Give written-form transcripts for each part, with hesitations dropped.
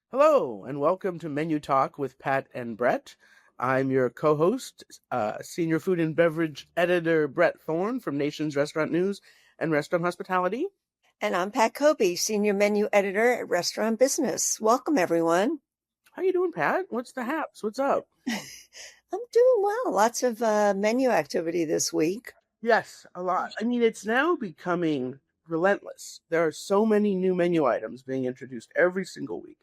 Hello, and welcome to Menu Talk with Pat and Bret. I'm your co-host, Senior Food and Beverage Editor Bret Thorn from Nation's Restaurant News and Restaurant Hospitality. And I'm Pat Kobe, Senior Menu Editor at Restaurant Business. Welcome, everyone. How you doing, Pat? What's the haps? What's up? I'm doing well. Lots of menu activity this week. Yes, a lot. I mean, it's now becoming relentless. There are so many new menu items being introduced every single week,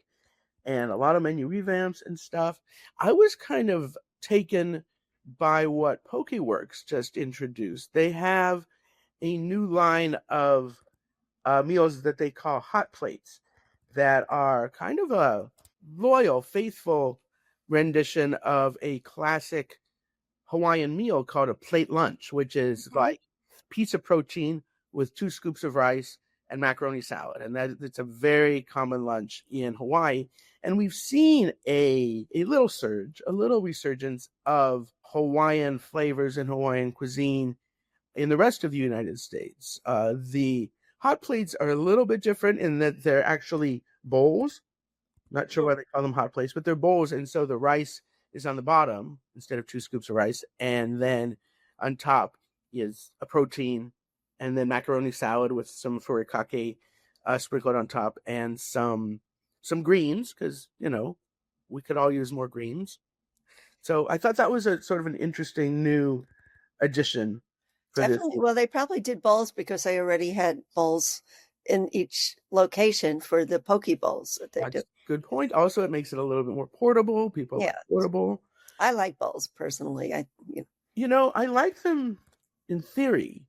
and a lot of menu revamps and stuff. I was kind of taken by what Pokeworks just introduced. They have a new line of meals that they call hot plates that are kind of a loyal, faithful rendition of a classic Hawaiian meal called a plate lunch, which is like piece of protein with 2 scoops of rice and macaroni salad. And it's a very common lunch in Hawaii. And we've seen a little surge, a little resurgence of Hawaiian flavors and Hawaiian cuisine in the rest of the United States. The hot plates are a little bit different in that they're actually bowls. Not sure why they call them hot plates, but they're bowls. And so the rice is on the bottom instead of 2 scoops of rice. And then on top is a protein and then macaroni salad with some furikake sprinkled on top and some greens because, we could all use more greens. So I thought that was a sort of an interesting new addition. Definitely. Well, they probably did bowls because they already had bowls in each location for the poke bowls that they do. Good point. Also, it makes it a little bit more portable. People like portable. I like bowls personally. I like them in theory.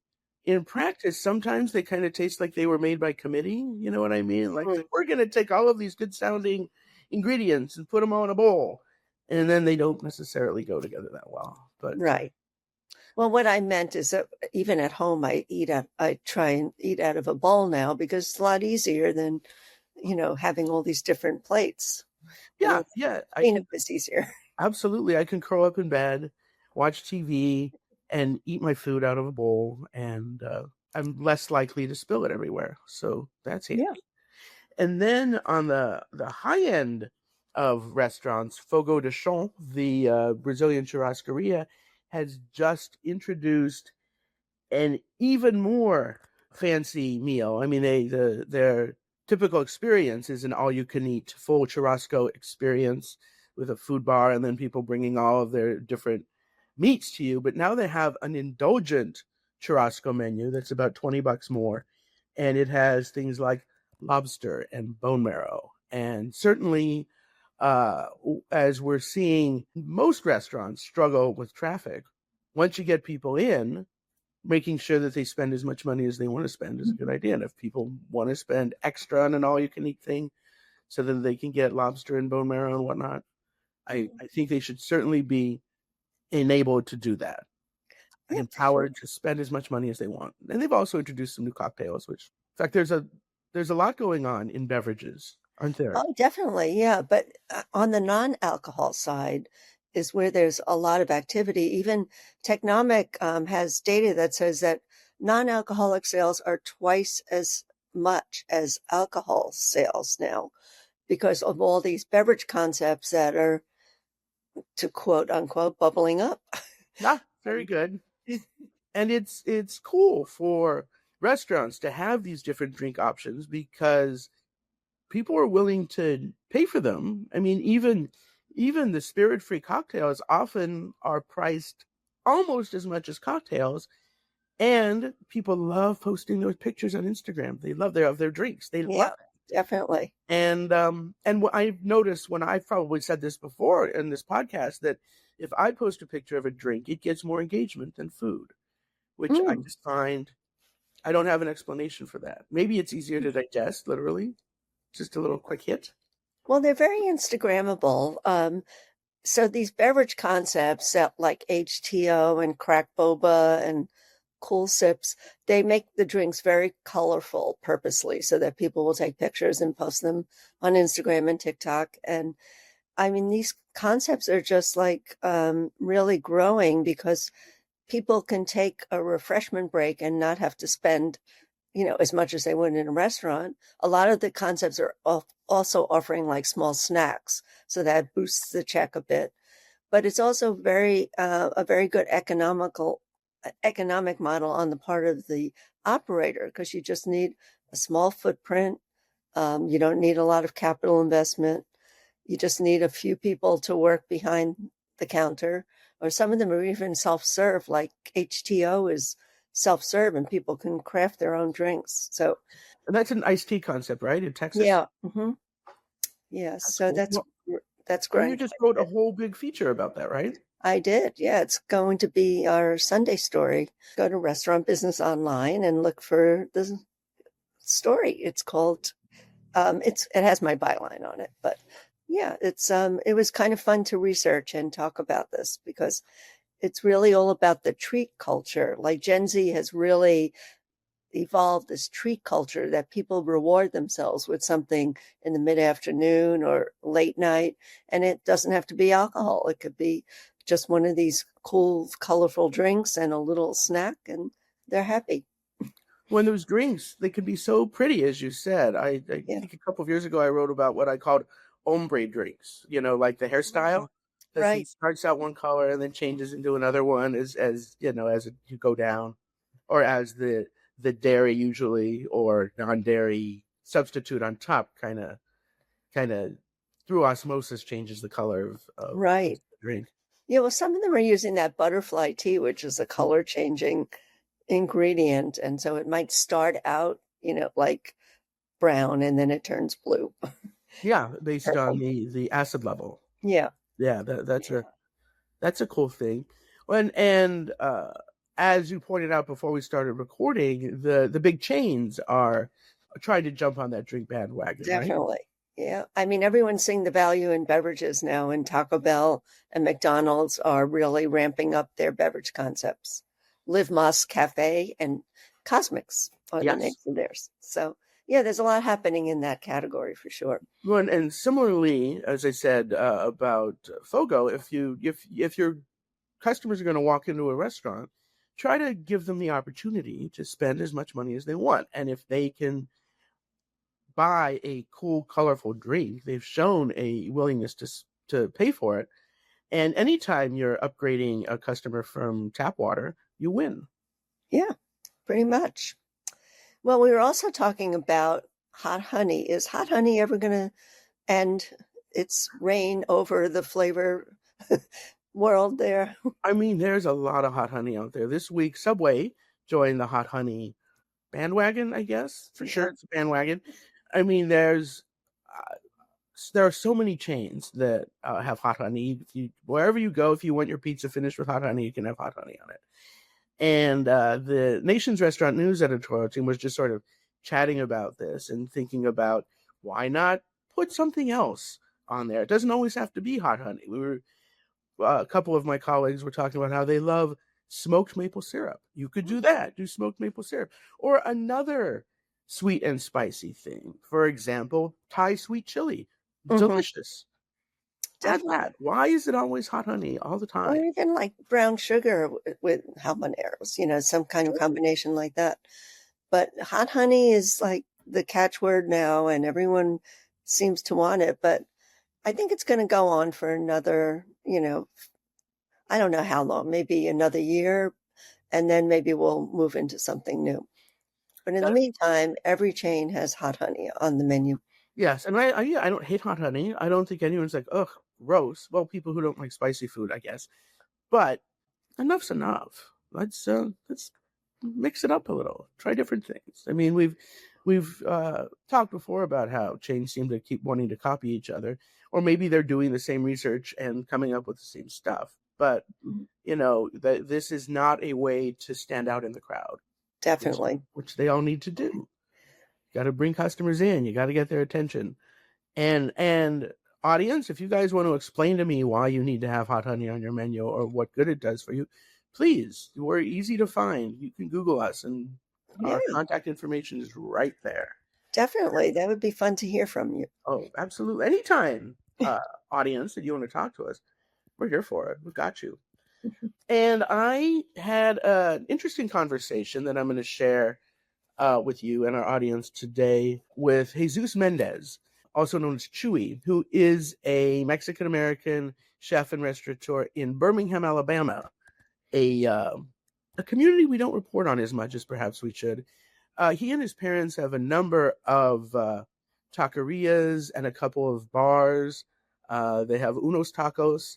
In practice, sometimes they kind of taste like they were made by committee. You know what I mean? Like we're going to take all of these good sounding ingredients and put them all in a bowl. And then they don't necessarily go together that well. But right. Well, what I meant is that even at home, I try and eat out of a bowl now because it's a lot easier than, having all these different plates. Yeah. Cleanup is easier. Absolutely. I can curl up in bed, watch TV, and eat my food out of a bowl, and I'm less likely to spill it everywhere. So that's handy. Yeah. And then on the high end of restaurants, Fogo de Chão, the Brazilian churrascaria, has just introduced an even more fancy meal. I mean, their typical experience is an all-you-can-eat full churrasco experience with a food bar and then people bringing all of their different meats to you. But now they have an indulgent churrasco menu that's about $20 more. And it has things like lobster and bone marrow. And certainly, as we're seeing most restaurants struggle with traffic, once you get people in, making sure that they spend as much money as they want to spend is a good idea. And if people want to spend extra on an all-you-can-eat thing so that they can get lobster and bone marrow and whatnot, I think they should certainly be enabled to do that. Empowered to spend as much money as they want. And they've also introduced some new cocktails, which, in fact, there's a lot going on in beverages, aren't there? Oh, definitely, yeah. But on the non-alcohol side is where there's a lot of activity. Even Technomic has data that says that non-alcoholic sales are twice as much as alcohol sales now because of all these beverage concepts that are, to quote unquote, bubbling up. Yeah, very good. And it's cool for restaurants to have these different drink options because people are willing to pay for them. I mean, even the spirit-free cocktails often are priced almost as much as cocktails, and people love posting those pictures on Instagram. They love their drinks. They love it. Definitely. And what I've noticed when I've probably said this before in this podcast, that if I post a picture of a drink, it gets more engagement than food, which I just find I don't have an explanation for that. Maybe it's easier to digest, literally. Just a little quick hit. Well, they're very Instagrammable. So these beverage concepts that like HTO and crack boba and cool sips, they make the drinks very colorful purposely so that people will take pictures and post them on Instagram and TikTok. And I mean, these concepts are just like really growing because people can take a refreshment break and not have to spend, as much as they would in a restaurant. A lot of the concepts are also offering like small snacks, so that boosts the check a bit. But it's also a very good economic model on the part of the operator, because you just need a small footprint. You don't need a lot of capital investment. You just need a few people to work behind the counter, or some of them are even self-serve, like HTO is self-serve and people can craft their own drinks. So, and that's an iced tea concept, right? In Texas? Yeah. Mm-hmm. Yeah. So cool. that's great. You just wrote a whole big feature about that, right? I did. Yeah. It's going to be our Sunday story. Go to Restaurant Business Online and look for the story. It's called, it has my byline on it, but yeah, it was kind of fun to research and talk about this, because it's really all about the treat culture. Like Gen Z has really evolved this treat culture that people reward themselves with something in the mid-afternoon or late night. And it doesn't have to be alcohol. It could be just one of these cool, colorful drinks and a little snack, and they're happy. When those drinks, they can be so pretty, as you said. I think a couple of years ago, I wrote about what I called ombre drinks, like the hairstyle. Right. It starts out one color and then changes into another one as you go down, or as the dairy usually or non-dairy substitute on top kind of through osmosis changes the color of right. the drink. Yeah, well, some of them are using that butterfly tea, which is a color changing ingredient, and so it might start out like brown and then it turns blue. Yeah, based on the acid level. Yeah that's a cool thing. And as you pointed out before we started recording, the big chains are trying to jump on that drink bandwagon. Definitely. Right? Yeah, I mean, everyone's seeing the value in beverages now, and Taco Bell and McDonald's are really ramping up their beverage concepts. Live Más Café and CosMc are the names of theirs. So yeah, there's a lot happening in that category for sure. Well, and similarly, as I said about Fogo, if your customers are going to walk into a restaurant, try to give them the opportunity to spend as much money as they want. And if they can buy a cool, colorful drink, they've shown a willingness to pay for it. And anytime you're upgrading a customer from tap water, you win. Yeah, pretty much. Well, we were also talking about hot honey. Is hot honey ever going to end its reign over the flavor world there? I mean, there's a lot of hot honey out there. This week, Subway joined the hot honey bandwagon, I guess. For sure, it's a bandwagon. I mean, there are so many chains that have hot honey. Wherever you go, if you want your pizza finished with hot honey, you can have hot honey on it. And the Nation's Restaurant News editorial team was just sort of chatting about this and thinking about why not put something else on there. It doesn't always have to be hot honey. A couple of my colleagues were talking about how they love smoked maple syrup. You could do that. Do smoked maple syrup. Or another sweet and spicy thing. For example, Thai sweet chili. Delicious. Add that. Why is it always hot honey all the time? Or even like brown sugar with habaneros, some kind of combination like that. But hot honey is like the catchword now, and everyone seems to want it. But I think it's going to go on for another, I don't know how long, maybe another year, and then maybe we'll move into something new. But in the meantime, every chain has hot honey on the menu. Yes, and I don't hate hot honey. I don't think anyone's like, ugh, gross. Well, people who don't like spicy food, I guess. But enough's enough. Let's mix it up a little. Try different things. I mean, we've talked before about how chains seem to keep wanting to copy each other, or maybe they're doing the same research and coming up with the same stuff. But this is not a way to stand out in the crowd. Definitely, which they all need to do. You got to bring customers in. You got to get their attention. And audience, if you guys want to explain to me why you need to have hot honey on your menu or what good it does for you, please. We're easy to find. You can Google us, and our contact information is right there. Definitely, that would be fun to hear from you. Oh, absolutely. Anytime, audience, that you want to talk to us, we're here for it. We've got you. And I had an interesting conversation that I'm going to share with you and our audience today with Jesús Méndez, also known as Chewy, who is a Mexican American chef and restaurateur in Birmingham, Alabama, a community we don't report on as much as perhaps we should. He and his parents have a number of taquerias and a couple of bars. They have Unos Tacos,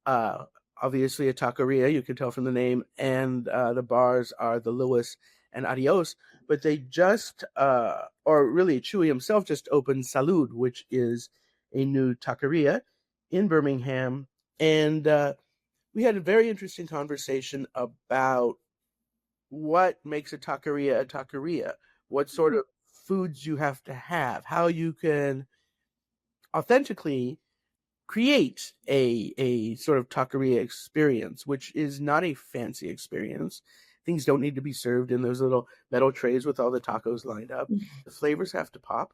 uh, obviously a taqueria, you can tell from the name, and the bars are the Lewis and Adios. But they just, or really Chewy himself just opened Salud, which is a new taqueria in Birmingham. And we had a very interesting conversation about what makes a taqueria, what sort of foods you have to have, how you can authentically create a sort of taqueria experience, which is not a fancy experience. Things don't need to be served in those little metal trays with all the tacos lined up. The flavors have to pop,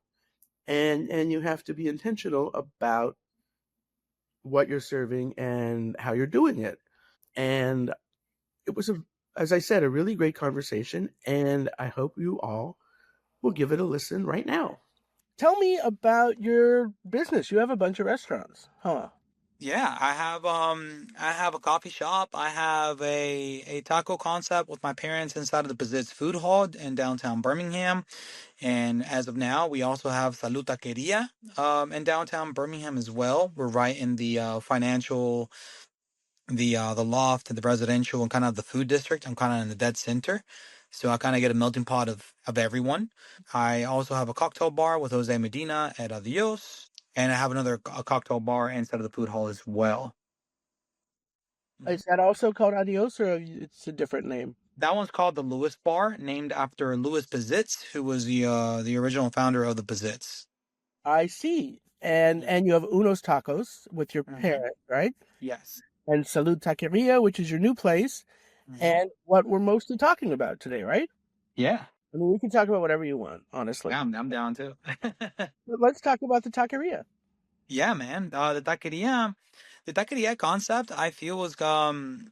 and you have to be intentional about what you're serving and how you're doing it. And it was as I said, a really great conversation, and I hope you all will give it a listen right now. Tell me about your business. You have a bunch of restaurants, huh? Yeah, I have a coffee shop. I have a taco concept with my parents inside of the Bazit's Food Hall in downtown Birmingham. And as of now, we also have Salud Taqueria in downtown Birmingham as well. We're right in the financial, the loft and the residential and kind of the food district. I'm kind of in the dead center. So I kind of get a melting pot of everyone. I also have a cocktail bar with Jose Medina at Adios. And I have a cocktail bar inside of the food hall as well. Is that also called Adios, or it's a different name? That one's called the Lewis Bar, named after Louis Bazitz, who was the original founder of the Bazitz. I see. And you have Unos Tacos with your Mm-hmm. parent, right? Yes. And Salud Taqueria, which is your new place, Mm-hmm. and what we're mostly talking about today, right? Yeah. I mean, we can talk about whatever you want, honestly. Yeah, I'm down too. But let's talk about the taqueria. Yeah, man. The taqueria concept, I feel was I'm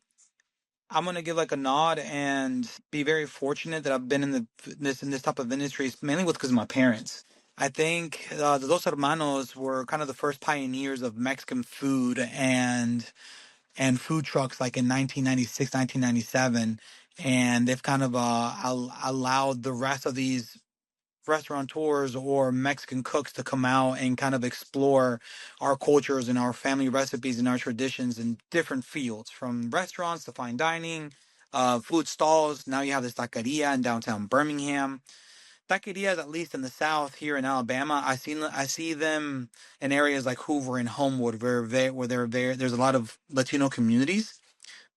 gonna give like a nod and be very fortunate that I've been in this type of industry, mainly because of my parents. I think the Dos Hermanos were kind of the first pioneers of Mexican food and food trucks like in 1996, 1997, and they've kind of allowed the rest of these restaurateurs or Mexican cooks to come out and kind of explore our cultures and our family recipes and our traditions in different fields, from restaurants to fine dining, food stalls. Now you have this taqueria in downtown Birmingham. Taquerias, at least in the South here in Alabama, I see them in areas like Hoover and Homewood, where there's a lot of Latino communities,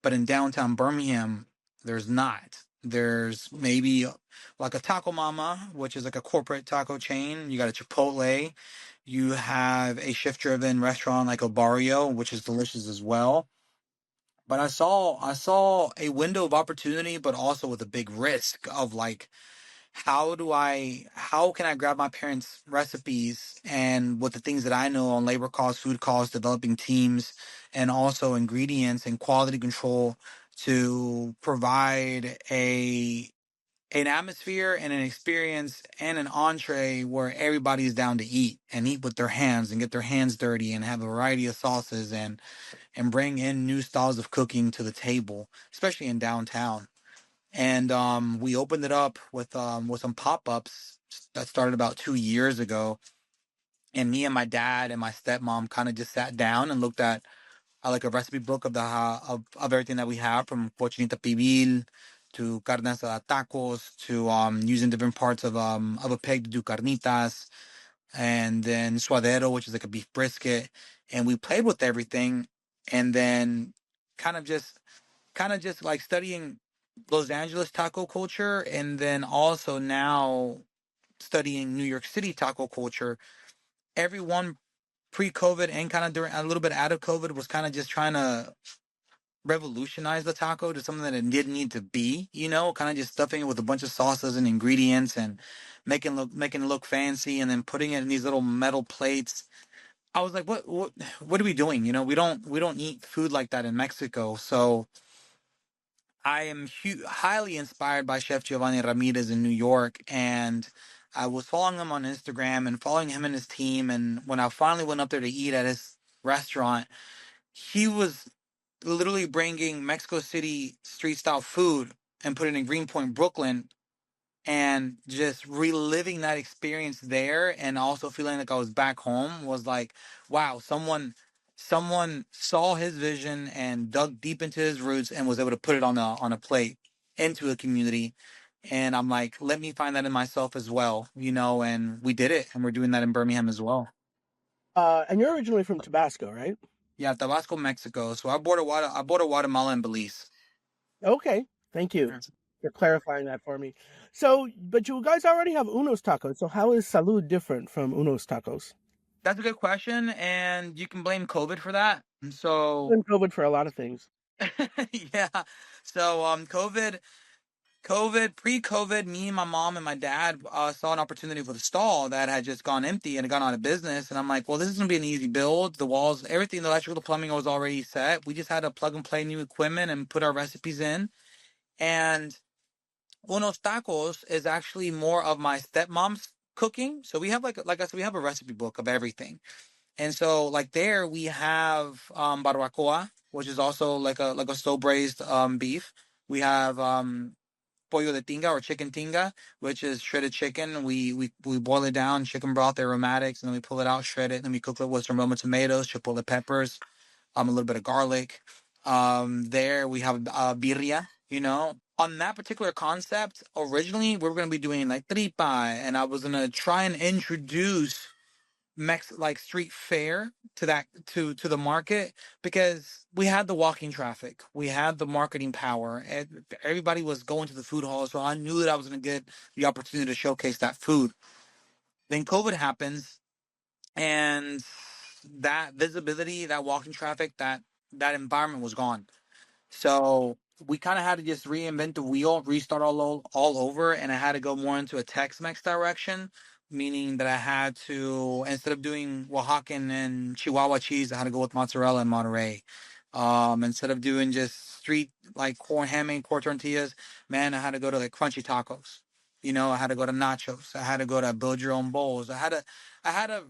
but in downtown Birmingham, there's not. There's maybe like a Taco Mama, which is like a corporate taco chain. You got a Chipotle. You have a shift-driven restaurant like El Barrio, which is delicious as well. But I saw a window of opportunity, but also with a big risk of like, how can I grab my parents' recipes and with the things that I know on labor costs, food costs, developing teams, and also ingredients and quality control to provide a an atmosphere and an experience and an entree where everybody's down to eat and eat with their hands and get their hands dirty and have a variety of sauces and bring in new styles of cooking to the table, especially in downtown. And we opened it up with some pop-ups that started about 2 years ago. And me and my dad and my stepmom kind of just sat down and looked at like a recipe book of of everything that we have, from cochinita pibil to carne asada tacos to using different parts of a pig to do carnitas, and then suadero, which is like a beef brisket. And we played with everything, and then kind of just like studying Los Angeles taco culture, and then also now studying New York City taco culture. Everyone pre-COVID and kind of during a little bit out of COVID was kind of just trying to revolutionize the taco to something that it didn't need to be, kind of just stuffing it with a bunch of sauces and ingredients and making it look fancy and then putting it in these little metal plates. I was like, what are we doing? We don't eat food like that in Mexico. So I am highly inspired by Chef Giovanni Ramirez in New York, and I was following him on Instagram and following him and his team. And when I finally went up there to eat at his restaurant, he was literally bringing Mexico City street style food and putting it in Greenpoint, Brooklyn, and just reliving that experience there, and also feeling like I was back home was like, wow, someone saw his vision and dug deep into his roots and was able to put it on a plate into a community. And I'm like, let me find that in myself as well, and we did it, and we're doing that in Birmingham as well. And you're originally from Tabasco, right? Yeah, Tabasco, Mexico. So I bought a Guatemala and Belize. Okay, thank you for clarifying that for me. So, but you guys already have Uno's Tacos. So, how is Salud different from Uno's Tacos? That's a good question, and you can blame COVID for that. So Been COVID for a lot of things. yeah. So pre-COVID, me and my mom and my dad saw an opportunity for the stall that had just gone empty and had gone out of business. And I'm like, well, this is gonna be an easy build. The walls, everything, the electrical, the plumbing was already set. We just had to plug and play new equipment and put our recipes in. And Unos Tacos is actually more of my stepmom's cooking. So we have like I said, we have a recipe book of everything. And so like there we have barbacoa, which is also like a slow braised beef. We have pollo de tinga or chicken tinga, which is shredded chicken. We boil it down, chicken broth, aromatics, and then we pull it out, shred it, and then we cook it with some Roma tomatoes, chipotle peppers, a little bit of garlic. There we have birria. On that particular concept, originally we were gonna be doing like tripa, and I was gonna try and introduce like street fair to that to the market, because we had the walking traffic, we had the marketing power, and everybody was going to the food hall. So I knew that I was going to get the opportunity to showcase that food. Then COVID happens, and that visibility, that walking traffic, that environment was gone. So we kind of had to just reinvent the wheel, restart all over, and I had to go more into a Tex-Mex direction, meaning that I had to, instead of doing Oaxacan and Chihuahua cheese, I had to go with mozzarella and Monterey. Instead of doing just street like corn ham and corn tortillas, man, I had to go to like crunchy tacos. I had to go to nachos. I had to go to build your own bowls. I had to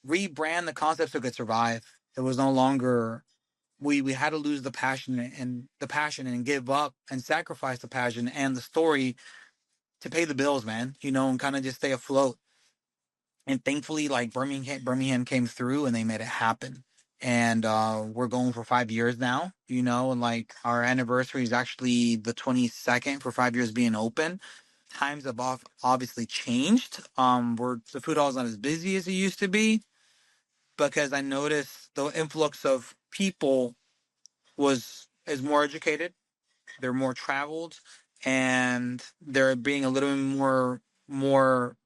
rebrand the concept so it could survive. It was no longer, we had to lose the passion and give up and sacrifice the passion and the story to pay the bills, man, and kind of just stay afloat. And thankfully, like Birmingham came through and they made it happen. And we're going for 5 years now, and like our anniversary is actually the 22nd for 5 years being open. Times have obviously changed. The food hall is not as busy as it used to be, because I noticed the influx of people is more educated, they're more traveled, and they're being a little bit more,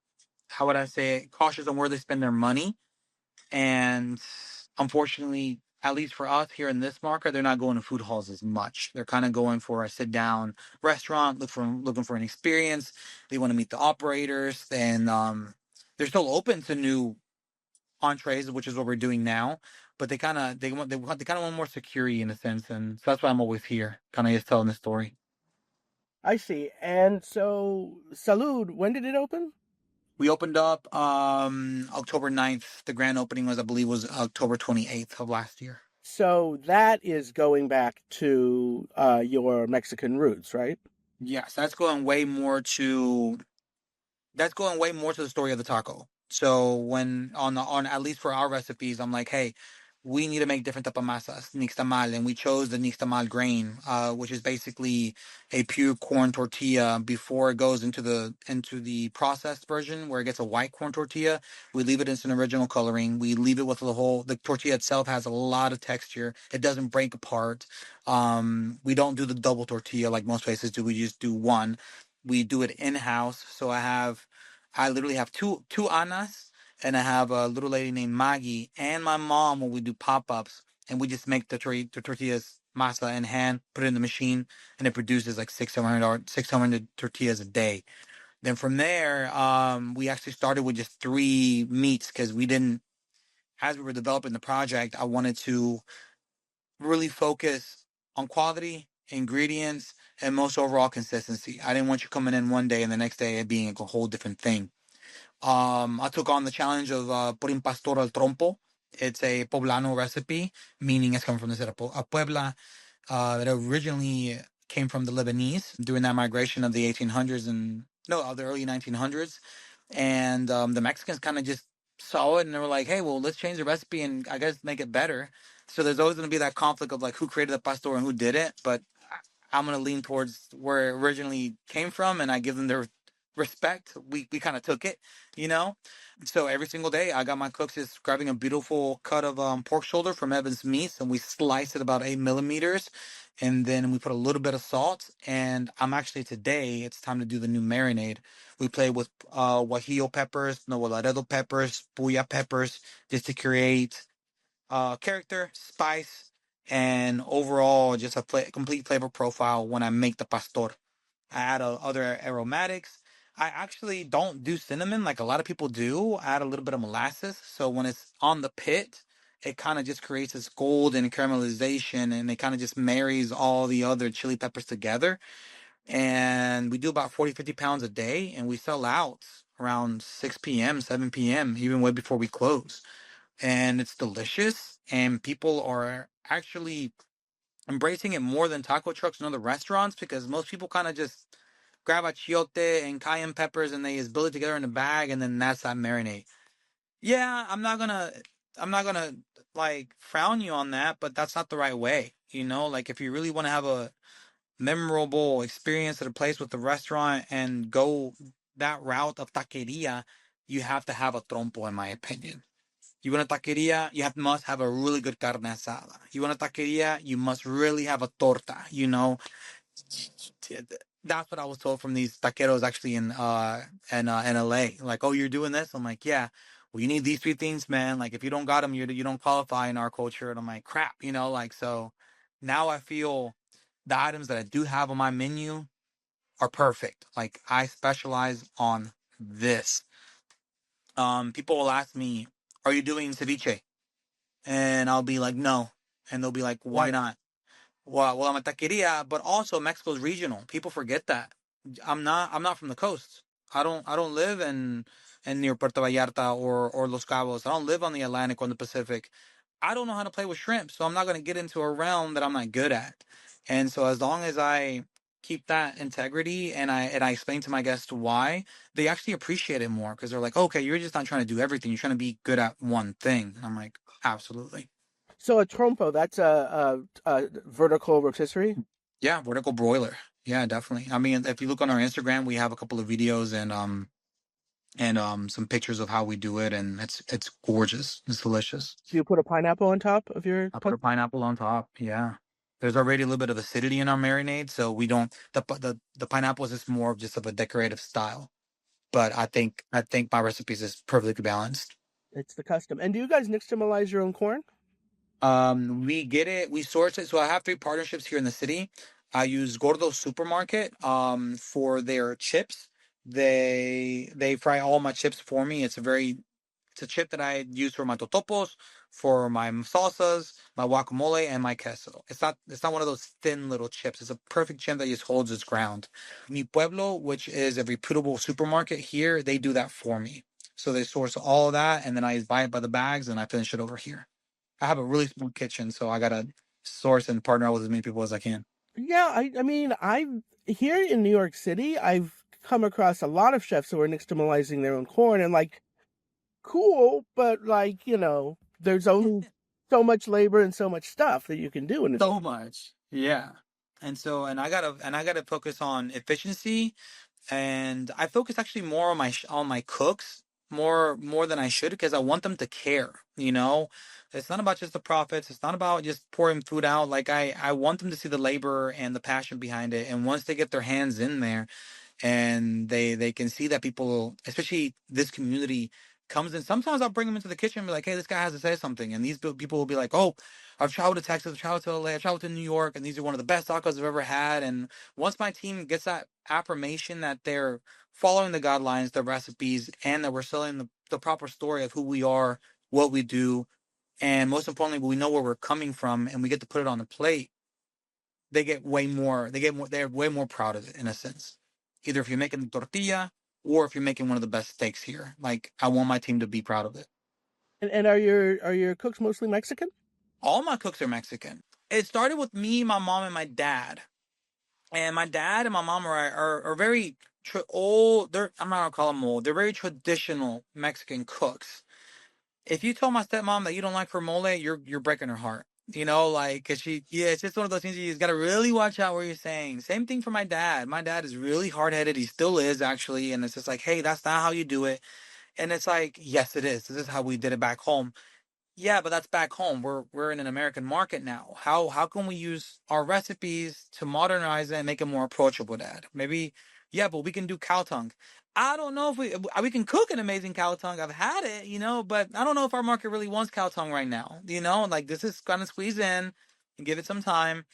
how would I say it, cautious on where they spend their money. And unfortunately, at least for us here in this market, they're not going to food halls as much. They're kind of going for a sit down restaurant, looking for an experience. They want to meet the operators, and they're still open to new entrees, which is what we're doing now. But they kind of want more security in a sense, and so that's why I'm always here, kind of just telling the story. I see. And so, Salud, when did it open? We opened up October 9th. The grand opening was, I believe, was October 28th of last year. So that is going back to your Mexican roots, right? Yes, that's going way more to the story of the taco. So when on at least for our recipes, I'm like, hey, we need to make different type of masas, nixtamal, and we chose the nixtamal grain, which is basically a pure corn tortilla before it goes into the processed version where it gets a white corn tortilla. We leave it in its original coloring. We leave it with the tortilla itself has a lot of texture. It doesn't break apart. We don't do the double tortilla like most places do. We just do one. We do it in house. So I literally have two Anas, and I have a little lady named Maggie and my mom when we do pop ups, and we just make the tortillas masa in hand, put it in the machine, and it produces like 600 tortillas a day. Then from there, we actually started with just three meats, because we didn't, as we were developing the project, I wanted to really focus on quality ingredients, and most overall consistency. I didn't want you coming in one day and the next day it being a whole different thing. I took on the challenge of putting pastor al trompo. It's a poblano recipe, meaning it's coming from the city of Puebla. That originally came from the Lebanese during that migration of the 1800s and no, of the early 1900s. And the Mexicans kind of just saw it and they were like, hey, well, let's change the recipe and I guess make it better. So there's always going to be that conflict of like who created the pastor and who didn't. But I'm going to lean towards where it originally came from and I give them their respect. We kind of took it, you know? So every single day, I got my cooks just grabbing a beautiful cut of pork shoulder from Evan's Meats, and we slice it about 8 millimeters, and then we put a little bit of salt. And I'm actually today, it's time to do the new marinade. We play with guajillo peppers, Nuevo Laredo peppers, puya peppers, just to create character, spice, and overall just a complete flavor profile when I make the pastor. I add other aromatics. I actually don't do cinnamon like a lot of people do. I add a little bit of molasses. So when it's on the pit, it kind of just creates this golden caramelization and it kind of just marries all the other chili peppers together. And we do about 40, 50 pounds a day and we sell out around 6 p.m., 7 p.m., even way before we close. And it's delicious. And people are actually embracing it more than taco trucks and other restaurants because most people kind of just grab a chiote and cayenne peppers and they just build it together in a bag and then that's that marinade. Yeah, I'm not gonna like frown you on that, but that's not the right way. You know, like if you really want to have a memorable experience at a place with the restaurant and go that route of taqueria, you have to have a trompo, in my opinion. You want a taqueria, must have a really good carne asada. You want a taqueria, you must really have a torta. You know, that's what I was told from these taqueros actually in LA. Like, oh, you're doing this? I'm like, yeah. Well, you need these three things, man. Like, if you don't got them, you don't qualify in our culture. And I'm like, crap, you know. Like, so now I feel the items that I do have on my menu are perfect. Like, I specialize on this. People will ask me, "Are you doing ceviche?" And I'll be like, "No," and they'll be like, "Why Right. not?" Well, I'm a taqueria, but also Mexico's regional. People forget that. I'm not from the coast. I don't live in near Puerto Vallarta or Los Cabos. I don't live on the Atlantic or on the Pacific. I don't know how to play with shrimp, so I'm not going to get into a realm that I'm not good at. And so as long as I keep that integrity and I explain to my guests why, they actually appreciate it more because they're like, okay, you're just not trying to do everything. You're trying to be good at one thing. And I'm like, absolutely. So a trompo, that's a vertical rotisserie. Yeah, vertical broiler. Yeah, definitely. I mean, if you look on our Instagram, we have a couple of videos and some pictures of how we do it, and it's gorgeous. It's delicious. Do you put a pineapple on top of your I put a pineapple on top. Yeah, there's already a little bit of acidity in our marinade, so we don't the pineapple is just more of just of a decorative style. But I think my recipes is perfectly balanced. It's the custom. And do you guys nixtamalize your own corn? We get it, we source it. So I have 3 partnerships here in the city. I use Gordo Supermarket for their chips. They fry all my chips for me. It's a chip that I use for my totopos, for my salsas, my guacamole, and my queso. It's not one of those thin little chips. It's a perfect chip that just holds its ground. Mi Pueblo, which is a reputable supermarket here, they do that for me. So they source all of that, and then I buy it by the bags, and I finish it over here. I have a really small kitchen, so I gotta source and partner with as many people as I can. Yeah, I mean, I here in New York City, I've come across a lot of chefs who are nixtamalizing their own corn, and like, cool, but like, there's only so much labor and so much stuff that you can do, and it's So much, yeah. And I gotta focus on efficiency, and I focus actually more on my cooks more than I should because I want them to care. You know, it's not about just the profits. It's not about just pouring food out. Like I want them to see the labor and the passion behind it. And once they get their hands in there, and they can see that people, especially this community, comes in. Sometimes I'll bring them into the kitchen and be like, "Hey, this guy has to say something," and these people will be like, "Oh, I've traveled to Texas, I've traveled to LA, I've traveled to New York, and these are one of the best tacos I've ever had." And once my team gets that affirmation that they're following the guidelines, the recipes, and that we're selling the proper story of who we are, what we do, and most importantly, we know where we're coming from, and we get to put it on the plate. they're way more proud of it in a sense. Either if you're making the tortilla or if you're making one of the best steaks here. Like, I want my team to be proud of it. And are your cooks mostly Mexican? All my cooks are Mexican. It started with me, my mom, and my dad. And my dad and my mom are very old. I'm not gonna call them old. They're very traditional Mexican cooks. If you told my stepmom that you don't like her mole, you're breaking her heart. You know, like, 'cause it's just one of those things you just gotta really watch out what you're saying. Same thing for my dad. My dad is really hard headed. He still is, actually. And it's just like, hey, that's not how you do it. And it's like, yes, it is. This is how we did it back home. Yeah, but that's back home. We're in an American market now. How can we use our recipes to modernize it and make it more approachable, Dad? Maybe, yeah, but we can do cow tongue. I don't know if we can cook an amazing cow tongue. I've had it, but I don't know if our market really wants cow tongue right now. Like, this is gonna squeeze in and give it some time.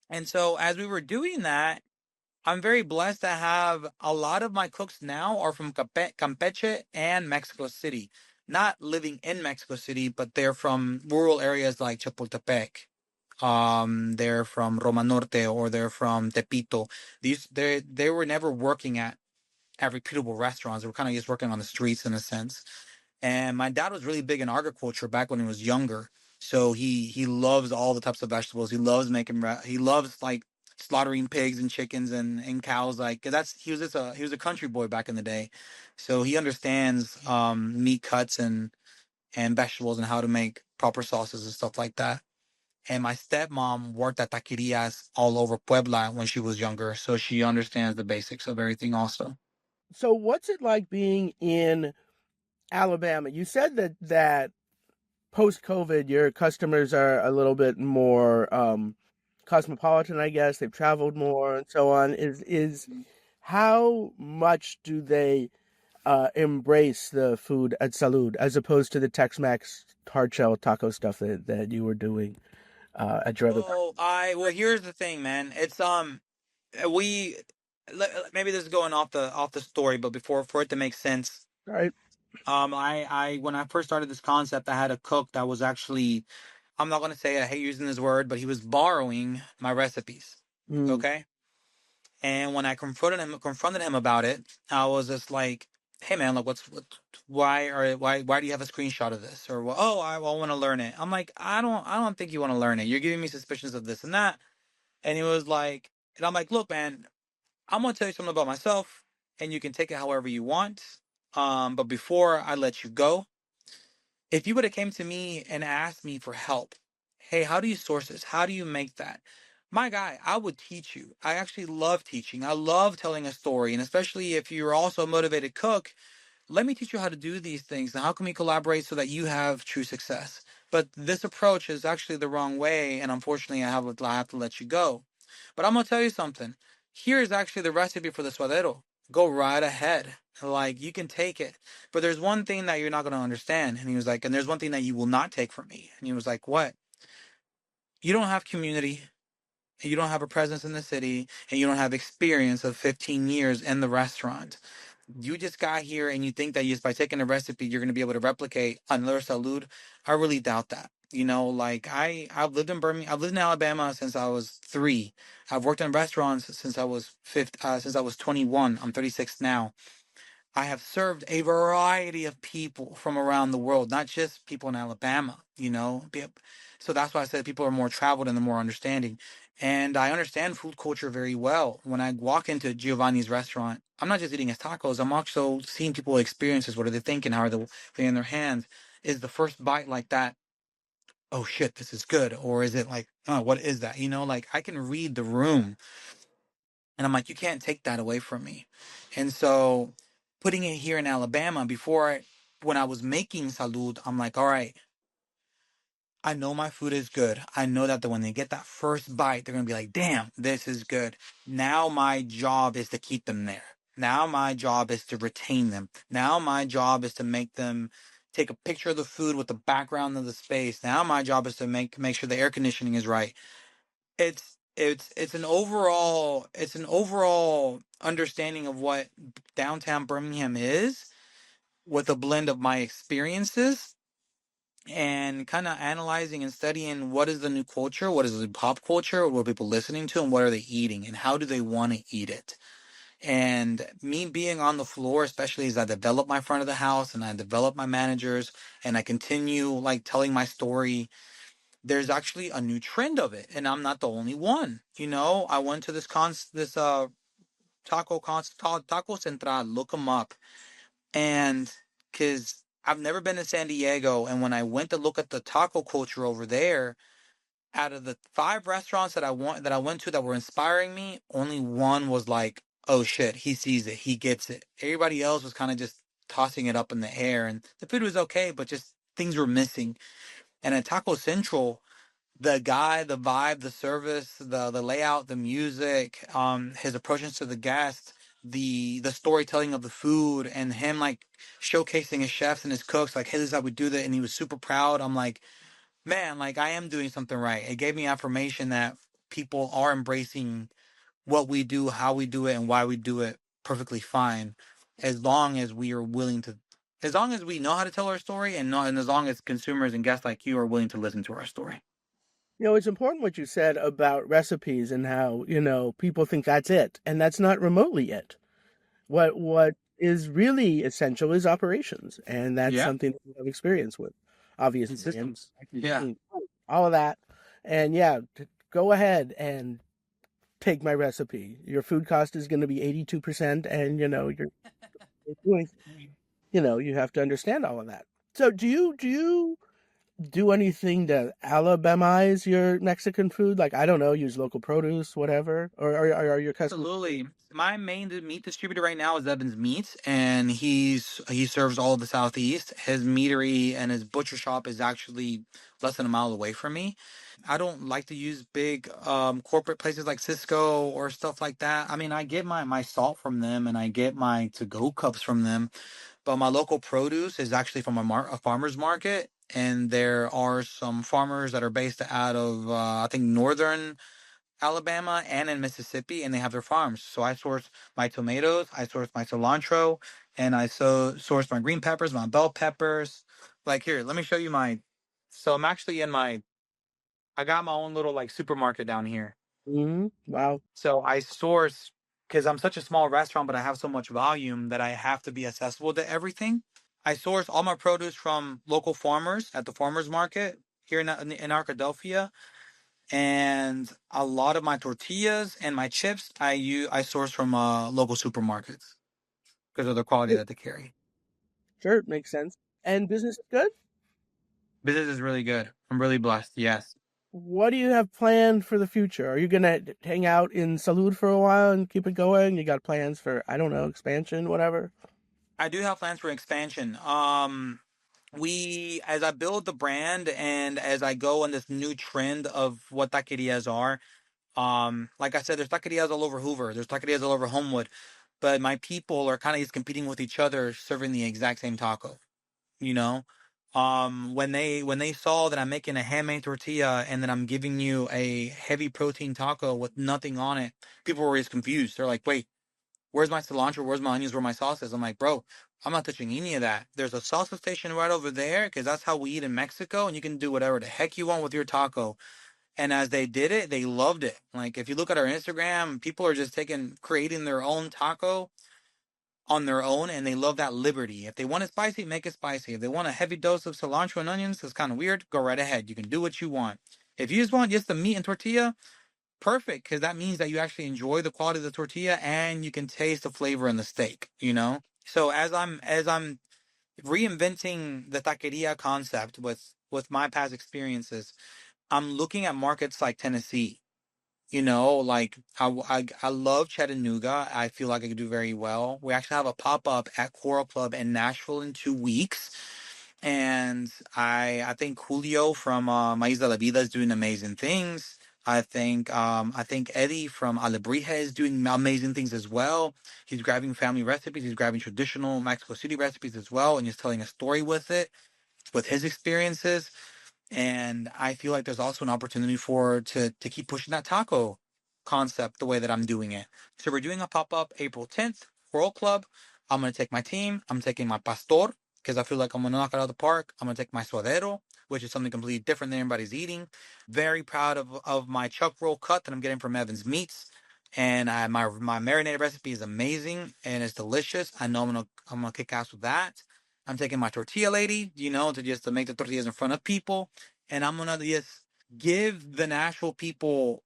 And so as we were doing that, I'm very blessed to have a lot of my cooks now are from Campeche and Mexico City. Not living in Mexico City, but they're from rural areas like Chapultepec. They're from Roma Norte, or they're from Tepito. They were never working at reputable restaurants. They were kind of just working on the streets in a sense. And my dad was really big in agriculture back when he was younger. So he loves all the types of vegetables. He loves he loves, like, slaughtering pigs and chickens and cows. Like, 'cause he was a country boy back in the day. So he understands meat cuts and vegetables and how to make proper sauces and stuff like that. And my stepmom worked at taquerias all over Puebla when she was younger. So she understands the basics of everything also. So what's it like being in Alabama? You said that post COVID, your customers are a little bit more cosmopolitan, I guess. They've traveled more and so on. Is how much do they embrace the food at Salud as opposed to the Tex-Mex hard shell taco stuff that you were doing at your other place? Well, here's the thing, man. It's we maybe this is going off the story, but before for it to make sense, All right. I when I first started this concept, I had a cook that was actually, I'm not gonna say it, I hate using this word, but he was borrowing my recipes. Mm. Okay. And when I confronted him about it, I was just like, "Hey, man, like, why do you have a screenshot of this?" Or, well, "Oh, I want to learn it." I'm like, I don't think you want to learn it. You're giving me suspicions of this and that. And he was like, and I'm like, "Look, man, I'm gonna tell you something about myself, and you can take it however you want. But before I let you go, if you would have came to me and asked me for help, hey, how do you source this? How do you make that? My guy, I would teach you. I actually love teaching. I love telling a story, and especially if you're also a motivated cook, let me teach you how to do these things and how can we collaborate so that you have true success. But this approach is actually the wrong way, and unfortunately I have to let you go. But I'm gonna tell you something. Here is actually the recipe for the suadero. Go right ahead. Like, you can take it. But there's one thing that you're not gonna understand. And he was like, and there's one thing that you will not take from me. And he was like, what? You don't have community, and you don't have a presence in the city, and you don't have experience of 15 years in the restaurant. You just got here and you think that just by taking a recipe you're going to be able to replicate another Salud. I really doubt that. Like, I've lived in Birmingham. I've lived in Alabama since I was 3. I've worked in restaurants since I was 21. I'm 36 now. I have served a variety of people from around the world, not just people in Alabama. So that's why I said people are more traveled and they're more understanding. And I understand food culture very well. When I walk into Giovanni's restaurant, I'm not just eating his tacos. I'm also seeing people's experiences. What are they thinking? How are they playing in their hands? Is the first bite like that? Oh shit, this is good. Or is it like, oh, what is that? Like, I can read the room. And I'm like, you can't take that away from me. And so putting it here in Alabama, when I was making Salud, I'm like, all right, I know my food is good. I know that when they get that first bite, they're going to be like, damn, this is good. Now my job is to keep them there. Now my job is to retain them. Now my job is to make them take a picture of the food with the background of the space. Now my job is to make sure the air conditioning is right. It's an overall understanding of what downtown Birmingham is, with a blend of my experiences and kind of analyzing and studying what is the new culture, what is the pop culture, what are people listening to, and what are they eating, and how do they want to eat it. And me being on the floor, especially as I develop my front of the house and I develop my managers and I continue like telling my story, there's actually a new trend of it, and I'm not the only one. I went to this taco central, look them up, and because I've never been to San Diego, and when I went to look at the taco culture over there, out of the 5 restaurants that I went to that were inspiring me, only one was like, oh shit, he sees it, he gets it. Everybody else was kind of just tossing it up in the air, and the food was okay, but just things were missing. And at Taco Central, the guy, the vibe, the service, the layout, the music, his approaches to the guests, the storytelling of the food, and him like showcasing his chefs and his cooks, like, hey, this is how we do that, and he was super proud. I'm like, man, like I am doing something right. It gave me affirmation that people are embracing what we do, how we do it, and why we do it perfectly fine, as long as we are willing to, as long as we know how to tell our story, and as long as consumers and guests like you are willing to listen to our story. It's important what you said about recipes and how, people think that's it, and that's not remotely it. What is really essential is operations, and that's Yeah, something that we have experience with, obviously, and and systems. Yeah. all of that. And yeah, go ahead and take my recipe. Your food cost is going to be 82%, and you're doing, you have to understand all of that. So do you do anything to Alabamize your Mexican food? Like, I don't know, use local produce, whatever, or are your customers? Absolutely. My main meat distributor right now is Evans Meats, and he serves all of the Southeast. His meatery and his butcher shop is actually less than a mile away from me. I don't like to use big corporate places like Cisco or stuff like that. I mean, I get my salt from them and I get my to-go cups from them, but my local produce is actually from a farmer's market. And there are some farmers that are based out of, I think, northern Alabama and in Mississippi, and they have their farms. So I source my tomatoes, I source my cilantro, and I source my green peppers, my bell peppers. Like here, let me show you my. So I'm actually in my. I got my own little like supermarket down here. Wow. So I source because I'm such a small restaurant, but I have so much volume that I have to be accessible to everything. I source all my produce from local farmers at the farmers market here in Arkadelphia, and a lot of my tortillas and my chips I source from local supermarkets because of the quality that they carry. Sure, makes sense. And business is good? Business is really good. I'm really blessed. Yes, What do you have planned for the future? Are you gonna hang out in Salud for a while and keep it going? You got plans for, I don't know, expansion, whatever? I do have plans for expansion. We as I build the brand and as I go on this new trend of what taquerias are. Like I said, there's taquerias all over Hoover. There's taquerias all over Homewood, but my people are kind of just competing with each other, serving the exact same taco. you know when they saw that I'm making a handmade tortilla and that I'm giving you a heavy protein taco with nothing on it, people were always confused. They're like, wait, where's my cilantro, where's my onions, where my sauce is? I'm like, bro, I'm not touching any of that. There's a salsa station right over there because that's how we eat in Mexico, and you can do whatever the heck you want with your taco. And as they did it, they loved it. Like if you look at our Instagram, people are just creating their own taco on their own, and they love that liberty. If they want it spicy, make it spicy. If they want a heavy dose of cilantro and onions, that's kind of weird, go right ahead. You can do what you want. If you just want just the meat and tortilla, perfect, because that means that you actually enjoy the quality of the tortilla and you can taste the flavor in the steak. So as I'm reinventing the taqueria concept with my past experiences, I'm looking at markets like Tennessee. Like I love Chattanooga. I feel like I could do very well. We actually have a pop up at Coral Club in Nashville in 2 weeks, and I think Julio from Maíz de la Vida is doing amazing things. I think Eddie from Alebrije is doing amazing things as well. He's grabbing family recipes. He's grabbing traditional Mexico City recipes as well, and he's telling a story with it, with his experiences. And I feel like there's also an opportunity to keep pushing that taco concept the way that I'm doing it. So we're doing a pop-up April 10th, World Club. I'm gonna take my team. I'm taking my pastor because I feel like I'm gonna knock it out of the park. I'm gonna take my suadero. which is something completely different than everybody's eating. Very proud of my chuck roll cut that I'm getting from Evans Meats. And my marinated recipe is amazing and it's delicious. I know I'm gonna kick ass with that. I'm taking my tortilla lady, to make the tortillas in front of people, and I'm gonna just give the Nashville people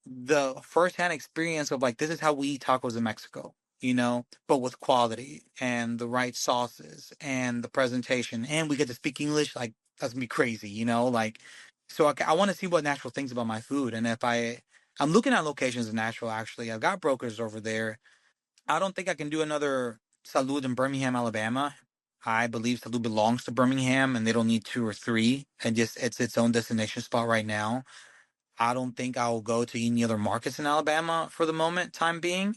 the firsthand experience of like, this is how we eat tacos in Mexico, but with quality and the right sauces and the presentation, and we get to speak English. Like, that's gonna be crazy, like. So I want to see what Nashville thinks about my food, and if I'm looking at locations in Nashville. Actually, I've got brokers over there. I don't think I can do another Salud in Birmingham, Alabama. I believe Salud belongs to Birmingham, and they don't need two or three. And just it's its own destination spot right now. I don't think I will go to any other markets in Alabama for the time being.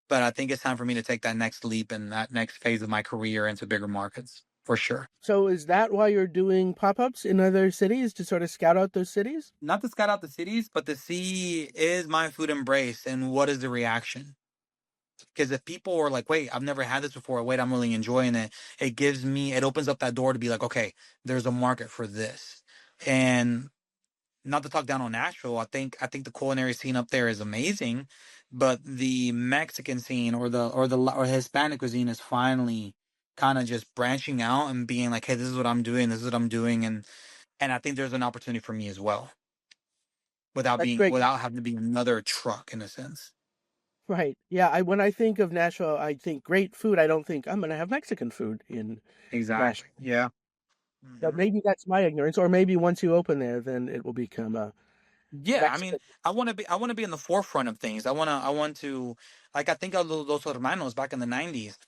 But I think it's time for me to take that next leap and that next phase of my career into bigger markets, for sure. So is that why you're doing pop-ups in other cities, to sort of scout out those cities? Not to scout out the cities, but to see, is my food embraced and what is the reaction? Because if people are like, wait, I've never had this before, wait, I'm really enjoying it, it opens up that door to be like, okay, there's a market for this. And not to talk down on Nashville, I think the culinary scene up there is amazing, but the Mexican scene or Hispanic cuisine is finally kind of just branching out and being like, hey, this is what I'm doing, and I think there's an opportunity for me as well, That's great. without having to be another truck in a sense. Right. Yeah, when I think of Nashville, I think great food. I don't think I'm going to have Mexican food in Exactly. Nashville. Yeah. Now, maybe that's my ignorance, or maybe once you open there, then it will become a Yeah, I mean, Mexican. I want to be in the forefront of things. I want to, like, I think of Los Hermanos back in the 90s.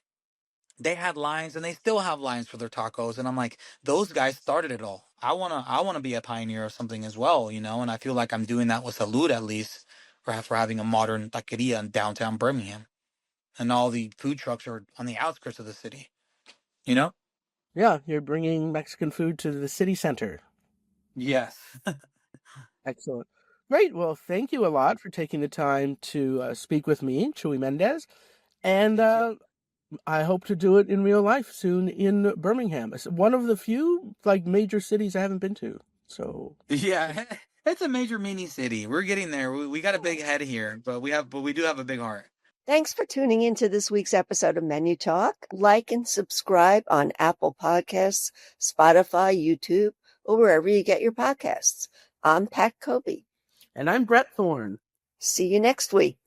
They had lines and they still have lines for their tacos, and I'm like, those guys started it all. I want to be a pioneer of something as well, and I feel like I'm doing that with Salud, at least, for having a modern taqueria in downtown Birmingham, and all the food trucks are on the outskirts of the city, you know? Yeah, you're bringing Mexican food to the city center. Yes. Excellent. Great. Well, thank you a lot for taking the time to speak with me, Jesús Méndez, and I hope to do it in real life soon in Birmingham. It's one of the few major cities I haven't been to. So Yeah, it's a major mini city. We're getting there. We got a big head here, but we do have a big heart. Thanks for tuning in to this week's episode of Menu Talk. Like and subscribe on Apple Podcasts, Spotify, YouTube, or wherever you get your podcasts. I'm Pat Kobe. And I'm Bret Thorn. See you next week.